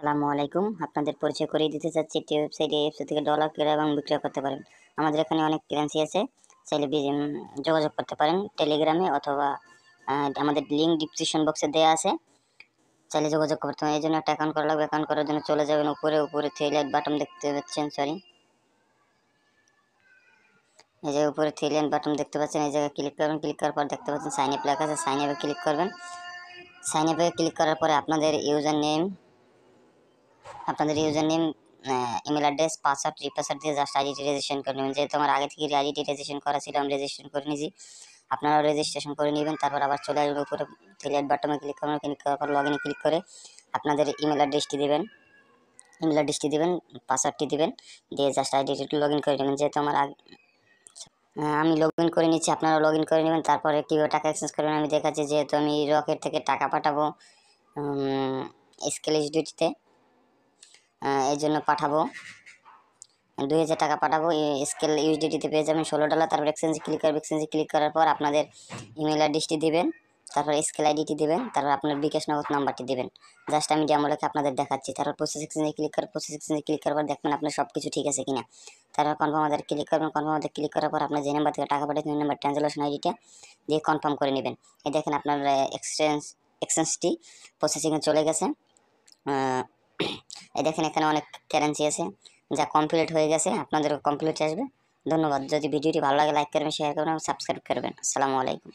আসসালামু আলাইকুম। আপনাদের পরিচয় করিয়ে দিতে চাচ্ছি একটি ওয়েবসাইট। এই ওয়েবসাইট থেকে ডলার ক্রয় এবং বিক্রয় করতে পারেন। আমাদের এখানে অনেক কারেন্সি আছে। চাইলে যোগাযোগ করতে পারেন টেলিগ্রামে অথবা আমাদের লিঙ্ক ডিসক্রিপশন বক্সে দেওয়া আছে। চাইলে যোগাযোগ করতে পারেন। এই জন্য একটা অ্যাকাউন্ট করা লাগবে। অ্যাকাউন্ট করার জন্য চলে যাবেন উপরে থ্রি বাটন দেখতে পাচ্ছেন, এই যে উপরে থ্রি বাটন দেখতে পাচ্ছেন, এই জায়গায় ক্লিক করবেন। ক্লিক করার পর দেখতে পাচ্ছেন সাইন আপ লেখা আছে। সাইন আপে ক্লিক করবেন। সাইন আপে ক্লিক করার পরে আপনাদের user name email address password re-password দিয়ে জাস্ট আইডিটি রেজিস্ট্রেশন করে নেবেন। যেহেতু আমার আগে থেকে আইডিটি রেজিস্ট্রেশন করা ছিল, আমি রেজিস্ট্রেশন করে নিয়েছি। আপনারাও রেজিস্ট্রেশন করে নেবেন। তারপর আবার চলে আসবেন উপরে থ্রি বাটনে ক্লিক করবেন। ক্লিক করার পর লগ ইনে ক্লিক করে আপনাদের ইমেল অ্যাড্রেসটি দেবেন, পাসওয়ার্ডটি দেবেন, দিয়ে জাস্ট আইডিটি লগ ইন করে নেবেন। যেহেতু আমার আমি লগ ইন করে নিচ্ছি, আপনারাও লগ ইন করে নেবেন। তারপরে কীভাবে টাকা এক্সচেঞ্জ করবেন আমি দেখাচ্ছি। যেহেতু আমি রকেট থেকে টাকা পাঠাবো স্কেল এইচডিটিতে, এই জন্য পাঠাবো 2000 টাকা পাঠাবো। স্কেল ইউএসডিটিতে পেয়ে যাবেন $16। তারপর এক্সচেঞ্জে ক্লিক করার পর আপনাদের ইমেল অ্যাড্রেসটি দিবেন, তারপর স্কেল আইডিটি দিবেন, তারপর আপনার বিকাশ নগদ নাম্বারটি দিবেন। জাস্ট আমি ডেমো লেখে আপনাদের দেখাচ্ছি। তারপর প্রসেস এক্সচেঞ্জে ক্লিক করার পর দেখবেন আপনার সব কিছু ঠিক আছে কিনা। তারপর কনফার্ম আমাদের ক্লিক করবেন। কনফার্ম আমাদের ক্লিক করার পর আপনার যে নাম্বার থেকে টাকা পাঠাচ্ছেন ওই নাম্বার ট্রানজ্যাকশন আইডিটা দিয়ে কনফার্ম করে নেবেন। এই দেখেন আপনার এক্সচেঞ্জটি প্রসেসিংয়ে চলে গেছে। এই দেখেন এখানে অনেক কারেন্সি আছে যা কমপ্লিট হয়ে গেছে। আপনাদেরও কমপ্লিট আসবে। ধন্যবাদ। যদি ভিডিওটি ভালো লাগে লাইক করবেন, শেয়ার করবেন এবং সাবস্ক্রাইব করবেন। আসসালামু আলাইকুম।